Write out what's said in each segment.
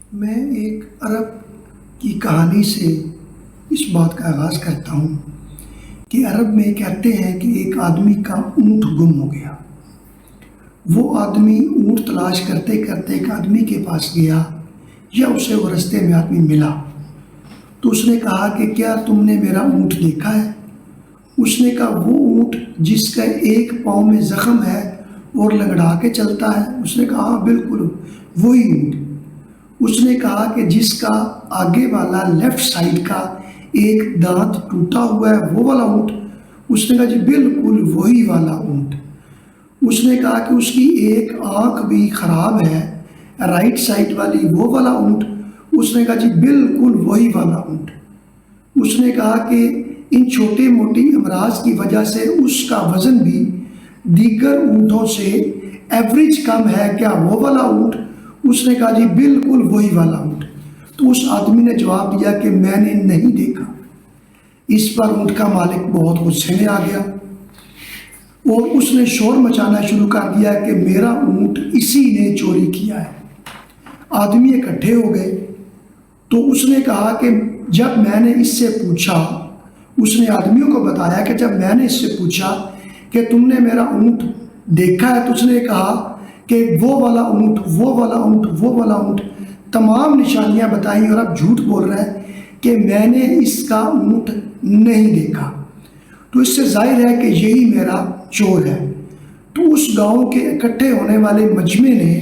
میں ایک عرب کی کہانی سے اس بات کا آغاز کرتا ہوں کہ عرب میں کہتے ہیں کہ ایک آدمی کا اونٹ گم ہو گیا۔ وہ آدمی اونٹ تلاش کرتے کرتے ایک آدمی کے پاس گیا، یا اسے وہ رستے میں آدمی ملا تو اس نے کہا کہ کیا تم نے میرا اونٹ دیکھا ہے؟ اس نے کہا وہ اونٹ جس کا ایک پاؤں میں زخم ہے اور لنگڑا کے چلتا ہے؟ اس نے کہا ہاں بالکل وہی اونٹ۔ اس نے کہا کہ جس کا آگے والا لیفٹ سائیڈ کا ایک دانت ٹوٹا ہوا ہے وہ والا اونٹ؟ اس نے کہا جی بالکل وہی والا اونٹ۔ اس نے کہا کہ اس کی ایک آنکھ بھی خراب ہے رائٹ سائیڈ والی، وہ والا اونٹ؟ اس نے کہا جی بالکل وہی والا اونٹ۔ اس نے کہا کہ ان چھوٹے موٹی امراض کی وجہ سے اس کا وزن بھی دیگر اونٹوں سے ایوریج کم ہے، کیا وہ والا اونٹ؟ اس نے کہا جی بالکل وہی والا اونٹ۔ تو اس آدمی نے جواب دیا کہ میں نے نہیں دیکھا۔ اس پر اونٹ کا مالک بہت غصے میں آ گیا اور اس نے شور مچانا شروع کر دیا کہ میرا اونٹ اسی نے چوری کیا ہے۔ آدمی اکٹھے ہو گئے تو اس نے کہا کہ جب میں نے اس سے پوچھا، اس نے آدمیوں کو بتایا کہ جب میں نے اس سے پوچھا کہ تم نے میرا اونٹ دیکھا ہے، تو اس نے کہا کہ وہ والا اونٹ، وہ والا اونٹ، وہ والا اونٹ، تمام نشانیاں بتائیں، اور اب جھوٹ بول رہا ہے کہ میں نے اس کا اونٹ نہیں دیکھا۔ تو اس سے ظاہر ہے کہ یہی میرا چور ہے۔ تو اس گاؤں کے اکٹھے ہونے والے مجمع نے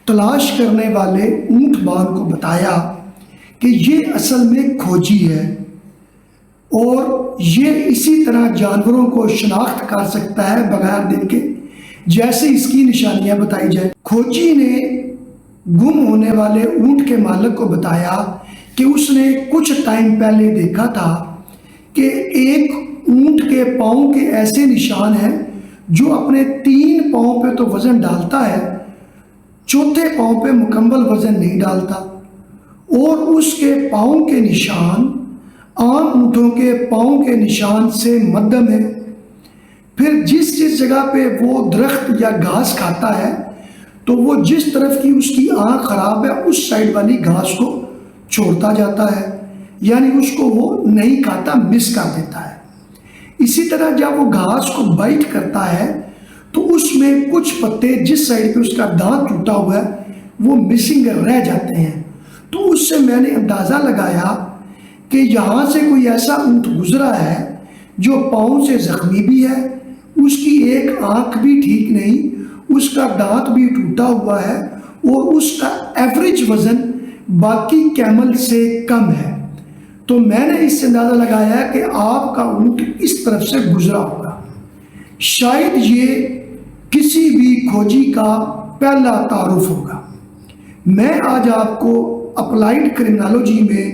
تلاش کرنے والے اونٹ بان کو بتایا کہ یہ اصل میں کھوجی ہے اور یہ اسی طرح جانوروں کو شناخت کر سکتا ہے بغیر دن کے جیسے اس کی نشانیاں بتائی جائے۔ کھوجی نے گم ہونے والے اونٹ کے مالک کو بتایا کہ اس نے کچھ ٹائم پہلے دیکھا تھا کہ ایک اونٹ کے پاؤں کے ایسے نشان ہیں جو اپنے 3 پاؤں پہ تو وزن ڈالتا ہے، چوتھے پاؤں پہ مکمل وزن نہیں ڈالتا، اور اس کے پاؤں کے نشان عام اونٹوں کے پاؤں کے نشان سے مدھم ہے۔ پھر جس جگہ پہ وہ درخت یا گھاس کھاتا ہے تو وہ جس طرف کی اس کی آنکھ خراب ہے اس سائڈ والی گھاس کو چھوڑتا جاتا ہے، یعنی اس کو وہ نہیں کھاتا، مس کر دیتا ہے۔ اسی طرح جب وہ گھاس کو بائٹ کرتا ہے تو اس میں کچھ پتے جس سائڈ پہ اس کا دانت ٹوٹا ہوا ہے وہ مسنگ رہ جاتے ہیں۔ تو اس سے میں نے اندازہ لگایا کہ یہاں سے کوئی ایسا اونٹ گزرا ہے جو پاؤں سے زخمی بھی ہے، اس کی ایک آنکھ بھی ٹھیک نہیں، اس کا دانت بھی ٹوٹا ہوا ہے، اور اس کا ایوریج وزن باقی کیمل سے کم ہے۔ تو میں نے اس سے اندازہ لگایا کہ آپ کا اونٹ اس طرف سے گزرا ہوگا۔ شاید یہ کسی بھی کھوجی کا پہلا تعارف ہوگا۔ میں آج آپ کو اپلائیڈ کرمنالوجی میں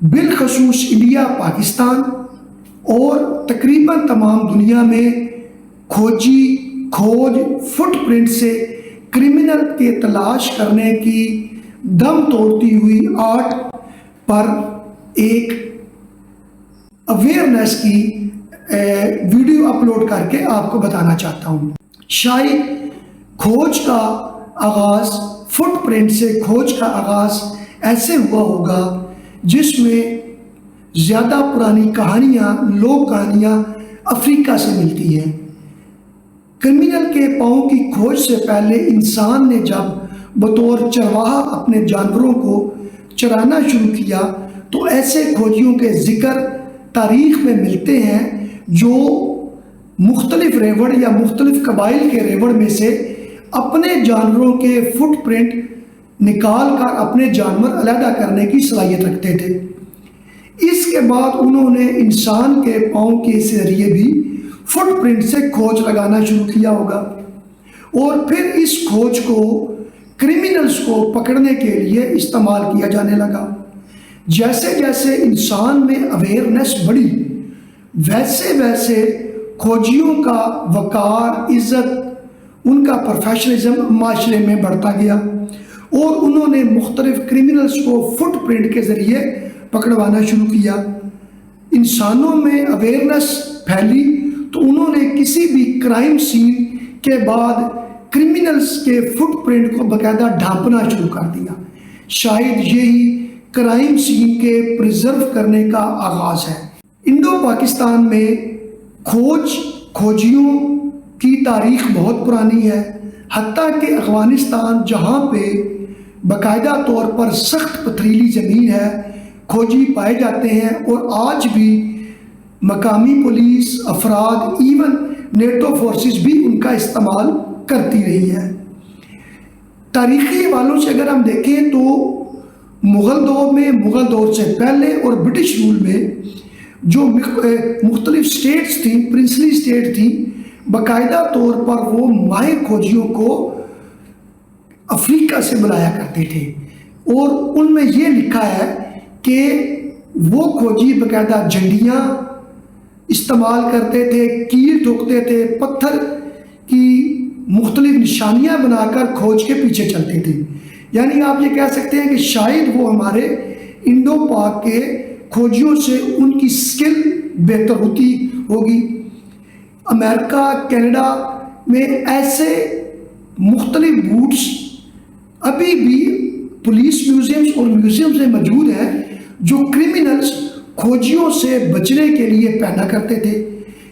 بالخصوص انڈیا، پاکستان اور تقریباً تمام دنیا میں کھوج فٹ پرنٹ سے کرمنل کے تلاش کرنے کی دم توڑتی ہوئی آرٹ پر ایک اویئرنیس کی ویڈیو اپلوڈ کر کے آپ کو بتانا چاہتا ہوں۔ شاید کھوج کا آغاز فٹ پرنٹ سے، کھوج کا آغاز ایسے ہوا ہوگا جس میں زیادہ پرانی کہانیاں، لوک کہانیاں افریقہ سے ملتی ہیں۔ کرمنل کے پاؤں کی کھوج سے پہلے انسان نے جب بطور چرواہا اپنے جانوروں کو چرانا شروع کیا تو ایسے کھوجیوں کے ذکر تاریخ میں ملتے ہیں جو مختلف ریوڑ یا مختلف قبائل کے ریوڑ میں سے اپنے جانوروں کے فٹ پرنٹ نکال کر اپنے جانور علیحدہ کرنے کی صلاحیت رکھتے تھے۔ اس کے بعد انہوں نے انسان کے پاؤں کے ذریعے بھی فٹ پرنٹ سے کھوج لگانا شروع کیا ہوگا، اور پھر اس کھوج کو کرمنلز کو پکڑنے کے لیے استعمال کیا جانے لگا۔ جیسے جیسے انسان میں اویئرنیس بڑھی ویسے ویسے کھوجیوں کا وقار، عزت، ان کا پروفیشنلزم معاشرے میں بڑھتا گیا، اور انہوں نے مختلف کرمنلز کو فٹ پرنٹ کے ذریعے پکڑوانا شروع کیا۔ انسانوں میں اویئرنیس پھیلی تو انہوں نے کسی بھی کرائم سین کے بعد کرمنلز کے فٹ پرنٹ کو باقاعدہ ڈھانپنا شروع کر دیا، شاید یہی کرائم سین کے پریزرو کرنے کا آغاز ہے۔ انڈو پاکستان میں کھوجیوں کی تاریخ بہت پرانی ہے، حتیٰ کہ افغانستان جہاں پہ باقاعدہ طور پر سخت پتھریلی زمین ہے، کھوجی پائے جاتے ہیں، اور آج بھی مقامی پولیس افراد ایون نیٹو فورسز بھی ان کا استعمال کرتی رہی ہے۔ تاریخی حوالوں سے اگر ہم دیکھیں تو مغل دور سے پہلے اور برٹش رول میں جو مختلف سٹیٹس تھیں، پرنسلی سٹیٹ تھیں، باقاعدہ طور پر وہ ماہر کھوجیوں کو افریقہ سے بلایا کرتے تھے، اور ان میں یہ لکھا ہے کہ وہ کھوجی باقاعدہ جھنڈیاں استعمال کرتے تھے، کیل ٹھوکتے تھے، پتھر کی مختلف نشانیاں بنا کر کھوج کے پیچھے چلتے تھے۔ یعنی آپ یہ کہہ سکتے ہیں کہ شاید وہ ہمارے انڈو پاک کے کھوجیوں سے ان کی سکل بہتر ہوتی ہوگی۔ امریکہ، کینیڈا میں ایسے مختلف بوٹس ابھی بھی پولیس میوزیمز اور میوزیمز میں موجود ہیں جو کرمنلز کھوجیوں سے بچنے کے لیے پہنا کرتے تھے۔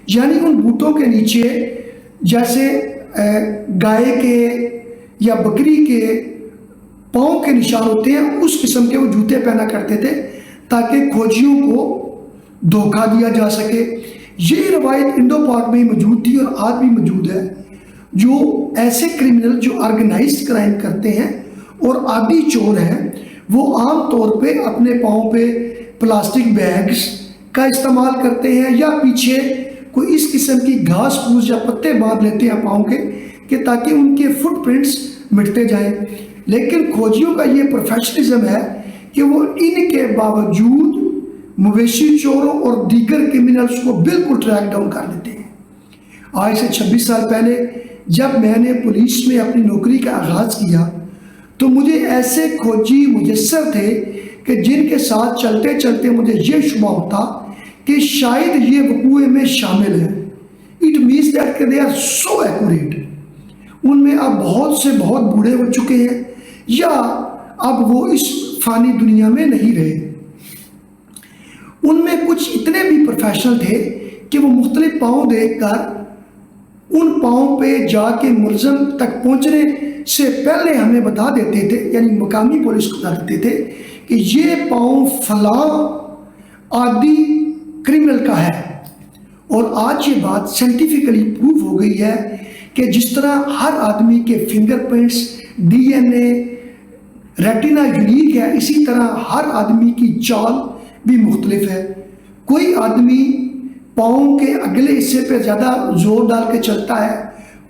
یعنی ان بوٹوں کے نیچے جیسے گائے کے یا بکری کے پاؤں کے نشان ہوتے ہیں، اس قسم کے وہ جوتے پہنا کرتے تھے تاکہ کھوجیوں کو دھوکہ دیا جا سکے۔ یہ روایت انڈو پاک میں موجود تھی اور آج بھی موجود ہے۔ جو ایسے کرمنل جو آرگنائزڈ کرائم کرتے ہیں اور عادی چور ہیں، وہ عام طور پہ اپنے پاؤں پہ پلاسٹک بیگز کا استعمال کرتے ہیں یا پیچھے کوئی اس قسم کی گھاس پھوس یا پتے باندھ لیتے ہیں پاؤں کے کہ تاکہ ان کے فٹ پرنٹس مٹتے جائیں۔ لیکن کھوجیوں کا یہ پروفیشنلزم ہے کہ وہ ان کے باوجود مویشی چوروں اور دیگر کرمنلز کو بالکل ٹریک ڈاؤن کر لیتے ہیں۔ آج سے 26 سال پہلے جب میں نے پولیس میں اپنی نوکری کا آغاز کیا تو مجھے ایسے کھوجی میسر تھے کہ جن کے ساتھ چلتے چلتے مجھے یہ شبہ ہوتا کہ شاید یہ وقوع میں شامل ہے۔ اٹ مینس دیٹ کہ دے آر سو ایکوریٹ۔ ان میں اب بہت سے بہت بوڑھے ہو چکے ہیں یا اب وہ اس فانی دنیا میں نہیں رہے۔ ان میں کچھ اتنے بھی پروفیشنل تھے کہ وہ مختلف پاؤں دیکھ کر ان پاؤں پہ جا کے ملزم تک پہنچنے سے پہلے ہمیں بتا دیتے تھے، یعنی مقامی پولیس کو بتا دیتے تھے کہ یہ پاؤں فلاں عادی کرمنل کا ہے۔ اور آج یہ بات سائنٹیفکلی پروف ہو گئی ہے کہ جس طرح ہر آدمی کے فنگر پرنٹس، ڈی این اے، ریٹینا یونیک ہے، اسی طرح ہر آدمی کی چال بھی مختلف ہے۔ کوئی آدمی پاؤں کے اگلے حصے پہ زیادہ زور ڈال کے چلتا ہے،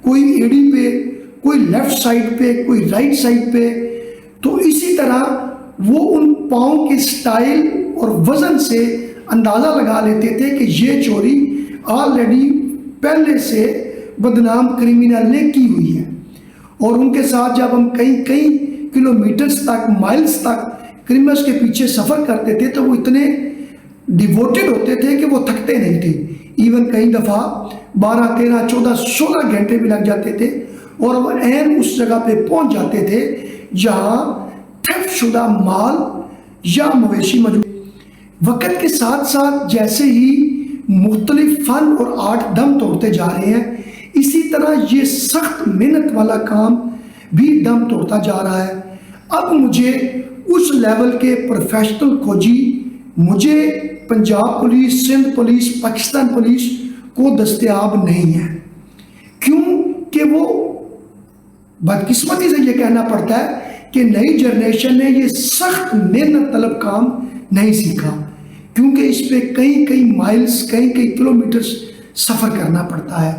کوئی ایڑی پہ، کوئی لیفٹ سائڈ پہ، کوئی رائٹ سائڈ پہ۔ تو اسی طرح وہ ان پاؤں کے سٹائل اور وزن سے اندازہ لگا لیتے تھے کہ یہ چوری آلریڈی پہلے سے بدنام کرمنل نے کی ہوئی ہے۔ اور ان کے ساتھ جب ہم کئی کلومیٹرز تک، مائلز تک کرمنلز کے پیچھے سفر کرتے تھے تو وہ اتنے ڈیووٹڈ ہوتے تھے کہ وہ تھکتے نہیں تھے۔ ایون کئی دفعہ 12، 13، 14، 16 گھنٹے بھی لگ جاتے تھے اور وہ عین اس جگہ پہ پہنچ جاتے تھے جہاں تھیفٹ شدہ مال یا مویشی موجود۔ وقت کے ساتھ ساتھ جیسے ہی مختلف فن اور آرٹ دم توڑتے جا رہے ہیں، اسی طرح یہ سخت محنت والا کام بھی دم توڑتا جا رہا ہے۔ اب مجھے اس لیول کے پروفیشنل کھوجی مجھے Punjab police, Sindh police, Pakistan police کو دستیاب نہیں ہے، کیوں کہ وہ بدقسمتی سے یہ کہنا پڑتا ہے کہ نئی جنریشن نے یہ سخت محنت طلب کام نہیں سیکھا، کیونکہ اس پہ کئی مائلز، کئی کلومیٹرز سفر کرنا پڑتا ہے،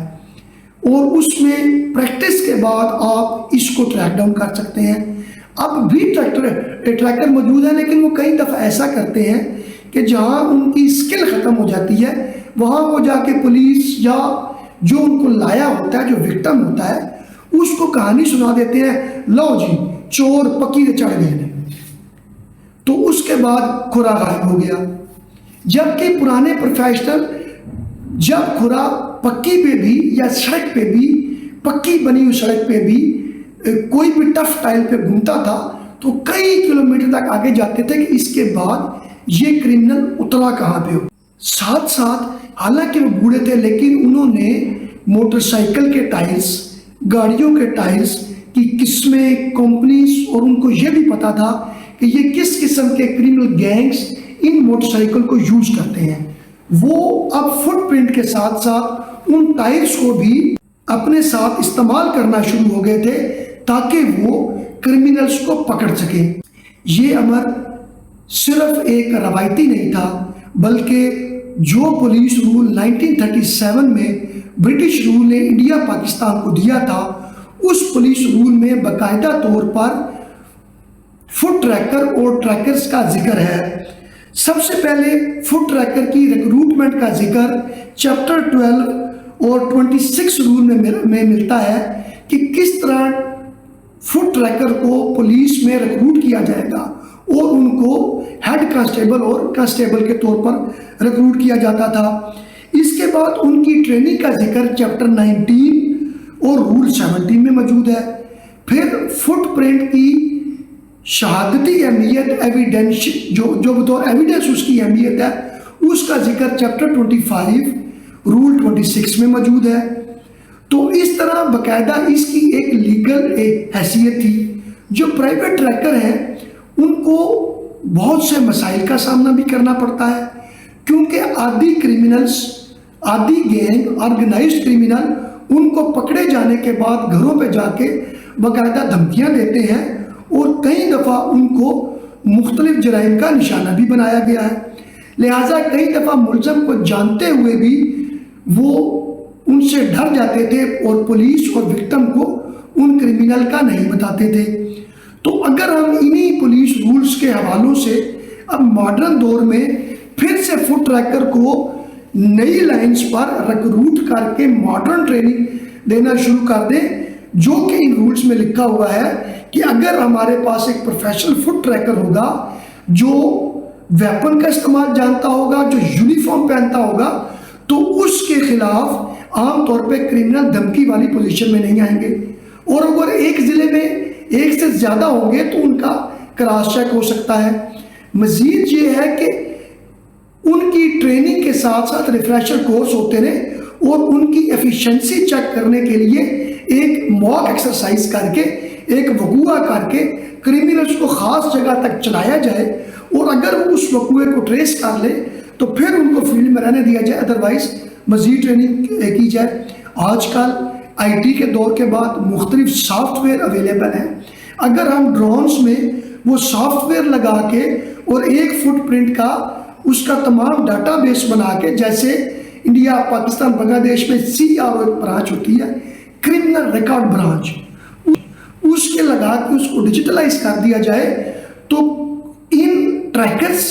اور اس میں پریکٹس کے بعد آپ اس کو ٹریک ڈاؤن کر سکتے ہیں۔ اب بھی ٹریکر موجود ہیں، لیکن وہ کئی دفعہ ایسا کرتے ہیں کہ جہاں ان کی اسکل ختم ہو جاتی ہے وہاں وہ جا کے پولیس یا جو ان کو لایا ہوتا ہے، جو وکٹم ہوتا ہے، اس کو کہانی سنا دیتے ہیں، لو جی چور پکی سے چڑھ گئے ہیں، تو اس کے بعد کھرا غائب ہو گیا۔ جبکہ پرانے پروفیشنل جب کھرا پکی پہ بھی یا سڑک پہ بھی، پکی بنی ہوئی سڑک پہ بھی کوئی بھی ٹف ٹائل پہ گھومتا تھا تو کئی کلومیٹر تک آگے جاتے تھے کہ اس کے بعد یہ کرمنل اترا کہاں پہ ہو۔ ساتھ ساتھ حالانکہ وہ بوڑھے تھے لیکن انہوں نے موٹر سائیکل کے ٹائرز، گاڑیوں کے ٹائرز کی قسمیں، کمپنیز، اور ان کو یہ بھی پتا تھا کہ یہ کس قسم کے کرمنل گینگز ان موٹر سائیکل کو یوز کرتے ہیں۔ وہ اب فٹ پرنٹ کے ساتھ ساتھ ان ٹائرز کو بھی اپنے ساتھ استعمال کرنا شروع ہو گئے تھے تاکہ وہ کرمنلز کو پکڑ سکیں۔ یہ امر صرف ایک روایتی نہیں تھا بلکہ جو پولیس رول 1937 میں برٹش رول نے انڈیا پاکستان کو دیا تھا، اس پولیس رول میں باقاعدہ طور پر فٹ ٹریکر اور ٹریکرز کا ذکر ہے۔ سب سے پہلے فٹ ٹریکر کی ریکروٹمنٹ کا ذکر چیپٹر 12 اور 26 رول میں ملتا ہے کہ کس طرح فٹ ٹریکر کو پولیس میں ریکروٹ کیا جائے گا، اور ان کو ہیڈ کانسٹیبل اور کانسٹیبل کے طور پر ریکروٹ کیا جاتا تھا۔ اس کے بعد ان کی ٹریننگ کا ذکر چیپٹر 19 اور رول 17 میں موجود ہے۔ پھر فٹ پرنٹ کی شہادتی اہمیت، ایویڈنس، جو بطور ایویڈنس اس کی اہمیت ہے، اس کا ذکر چیپٹر 25 رول 26 میں موجود ہے۔ تو اس طرح باقاعدہ اس کی ایک لیگل حیثیت تھی۔ جو پرائیویٹ ٹریکر ہیں ان کو بہت سے مسائل کا سامنا بھی کرنا پڑتا ہے، کیونکہ عادی کرمنلز، عادی گینگ، آرگنائزڈ کرمنل ان کو پکڑے جانے کے بعد گھروں پہ جا کے باقاعدہ دھمکیاں دیتے ہیں، اور کئی دفعہ ان کو مختلف جرائم کا نشانہ بھی بنایا گیا ہے۔ لہٰذا کئی دفعہ ملزم کو جانتے ہوئے بھی وہ ان سے ڈر جاتے تھے اور پولیس اور وکٹم کو ان کرمنل کا نہیں بتاتے تھے۔ تو اگر ہم انہی پولیس رولز کے حوالوں سے اب ماڈرن دور میں پھر سے فٹ ٹریکر کو نئی لائنز پر ریکروٹ کر کے ماڈرن ٹریننگ دینا شروع کر دیں، جو کہ ان رولز میں لکھا ہوا ہے کہ اگر ہمارے پاس ایک پروفیشنل فٹ ٹریکر ہوگا جو ویپن کا استعمال جانتا ہوگا، جو یونیفارم پہنتا ہوگا، تو اس کے خلاف عام طور پہ کرمنل دھمکی والی پوزیشن میں نہیں آئیں گے، اور اگر ایک ضلع میں ایک سے زیادہ ہوں گے تو ان کا کراس چیک ہو سکتا ہے۔ مزید یہ ہے کہ ان کی ٹریننگ کے ساتھ ساتھ ریفریشر کورس ہوتے رہے، اور ان کی ایفیشنسی چیک کرنے کے لیے ایک موک ایکسرسائز کر کے، ایک وقوعہ کر کے کرمنلز کو خاص جگہ تک چلایا جائے، اور اگر اس وقوعے کو ٹریس کر لے تو پھر ان کو فیلڈ میں رہنے دیا جائے، ادروائز مزید ٹریننگ کی جائے۔ آج کل آئی ٹی کے دور کے بعد مختلف سافٹ ویئر اویلیبل ہیں۔ اگر ہم ڈرونز میں وہ سافٹ ویئر لگا کے اور ایک فٹ پرنٹ کا اس کا تمام ڈاٹا بیس بنا کے، جیسے انڈیا، پاکستان، بنگلہ دیش میں CRO ایک برانچ ہوتی ہے، کرمنل ریکارڈ برانچ، اس کے لگا کے اس کو ڈیجیٹلائز کر دیا جائے تو ان ٹریکرز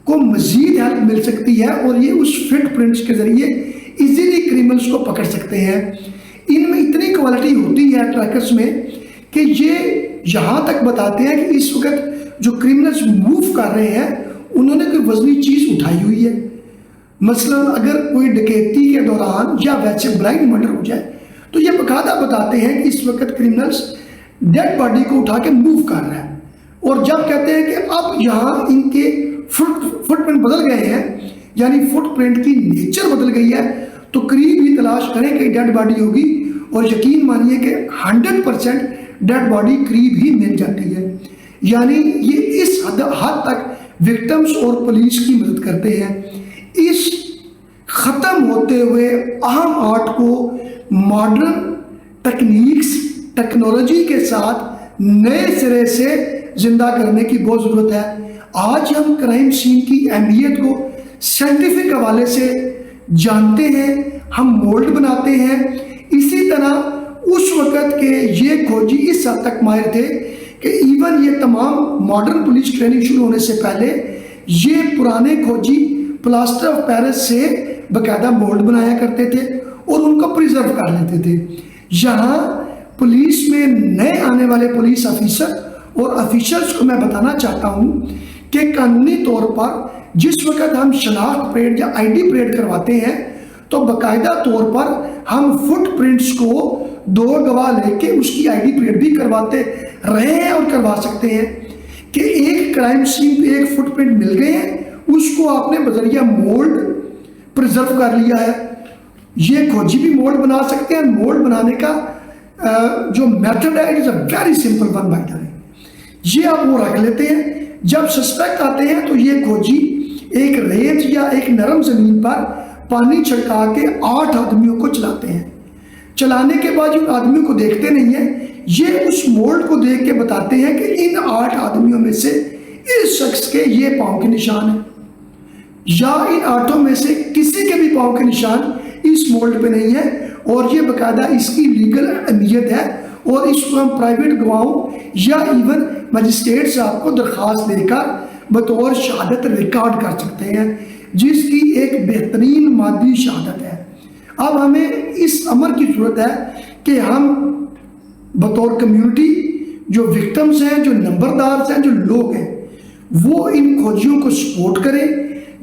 کو مزید ہیلپ مل سکتی ہے، اور یہ اس فٹ پرنٹس کے ذریعے ایزیلی کرمنلز کو پکڑ سکتے ہیں۔ ان میں اتنی کوالٹی ہوتی ہے ٹریکرز میں کہ یہ یہاں تک بتاتے ہیں کہ اس وقت جو کرمنلز موو کر رہے ہیں انہوں نے کوئی وزنی چیز اٹھائی ہوئی ہے۔ مثلا اگر کوئی ڈکیتی کے دوران یا ویسے بلائنڈ مرڈر ہو جائے تو یہ باقاعدہ بتاتے ہیں کہ اس وقت کرمنلز ڈیڈ باڈی کو اٹھا کے موو کر رہے ہیں، اور جب کہتے ہیں کہ اب یہاں ان کے فٹ پرنٹ بدل گئے ہیں، یعنی فٹ پرنٹ کی نیچر بدل گئی ہے، تو قریب ہی تلاش کریں کہ ڈیڈ باڈی ہوگی، اور یقین مانیے کہ 100% ڈیڈ باڈی قریب ہی مل جاتی ہے۔ یعنی یہ اس حد تک وکٹمز اور پولیس کی مدد کرتے ہیں۔ اس ختم ہوتے ہوئے اہم آرٹ کو ماڈرن ٹیکنیکس، ٹیکنالوجی کے ساتھ نئے سرے سے زندہ کرنے کی بہت ضرورت ہے۔ آج ہم کرائم سین کی اہمیت کو سائنٹیفک حوالے سے جانتے ہیں، ہم مولڈ بناتے ہیں۔ اسی طرح اس وقت کے یہ کھوجی اس حد تک ماہر تھے کہ ایون یہ تمام ماڈرن پولیس ٹریننگ شروع ہونے سے پہلے یہ پرانے کھوجی پلاسٹر آف پیرس سے باقاعدہ مولڈ بنایا کرتے تھے اور ان کو پریزرو کر لیتے تھے۔ یہاں پولیس میں نئے آنے والے پولیس آفیسر اور آفیسرز کو میں بتانا چاہتا ہوں کہ قانونی طور پر جس وقت ہم شناخت پریڈ یا ID پریڈ کرواتے ہیں تو باقاعدہ طور پر ہم فٹ پرنٹس کو 2 گواہ لے کے اس کی ID پریڈ بھی کرواتے رہے ہیں اور کروا سکتے ہیں۔ کہ ایک کرائم سین پہ ایک فٹ پرنٹ مل گئے ہیں، اس کو آپ نے بذریعہ مولڈ پرزرو کر لیا ہے۔ یہ کھوجی بھی مولڈ بنا سکتے ہیں۔ مولڈ بنانے کا جو میتھڈ ہے، it is a very simple one by the way. یہ آپ وہ رکھ لیتے ہیں، جب سسپیکٹ آتے ہیں تو یہ کھوجی ایک ریت یا ایک نرم زمین پر پانی چھڑکا کے 8 آدمیوں کو چلاتے ہیں۔ چلانے کے بعد ان آدمیوں کو دیکھتے نہیں ہیں، یہ اس مولڈ کو دیکھ کے بتاتے ہیں کہ ان 8 آدمیوں میں سے اس شخص کے یہ پاؤں کے نشان ہیں، یا ان 8 میں سے کسی کے بھی پاؤں کے نشان اس مولڈ پہ نہیں ہے، اور یہ باقاعدہ اس کی لیگل اہمیت ہے، اور اس کو ہم پرائیویٹ گواہوں یا ایون مجسٹریٹ صاحب کو درخواست دے کر بطور شہادت ریکارڈ کر سکتے ہیں، جس کی ایک بہترین مادی شہادت ہے۔ اب ہمیں اس امر کی ضرورت ہے کہ ہم بطور کمیونٹی جو وکٹمز ہیں، جو نمبردارز ہیں، جو لوگ ہیں، وہ ان کھوجیوں کو سپورٹ کریں،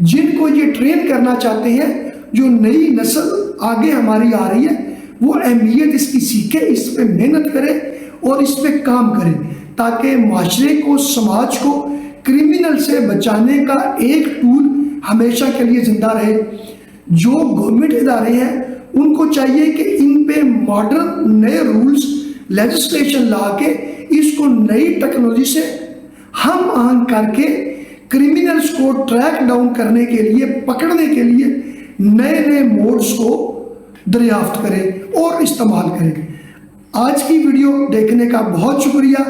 جن کو یہ ٹرین کرنا چاہتے ہیں۔ جو نئی نسل آگے ہماری آ رہی ہے، وہ اہمیت اس کی سیکھے، اس پہ محنت کرے اور اس پہ کام کرے، تاکہ معاشرے کو، سماج کو کرمنل سے بچانے کا ایک ٹول ہمیشہ کے لیے زندہ رہے۔ جو گورنمنٹ ادارے ہیں ان کو چاہیے کہ ان پہ ماڈرن نئے رولز لیجسلیشن لا کے اس کو نئی ٹیکنالوجی سے ہم آہنگ کر کے کرمنلز کو ٹریک ڈاؤن کرنے کے لیے، پکڑنے کے لیے نئے نئے موڈز کو دریافت کریں اور استعمال کریں۔ آج کی ویڈیو دیکھنے کا بہت شکریہ۔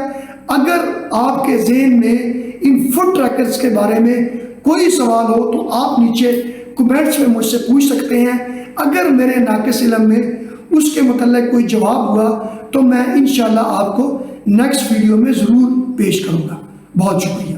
اگر آپ کے ذہن میں ان فوڈ ٹریکرز کے بارے میں کوئی سوال ہو تو آپ نیچے کمنٹس میں مجھ سے پوچھ سکتے ہیں۔ اگر میرے ناقص علم میں اس کے متعلق کوئی جواب ہوا تو میں انشاءاللہ آپ کو نیکسٹ ویڈیو میں ضرور پیش کروں گا۔ بہت شکریہ۔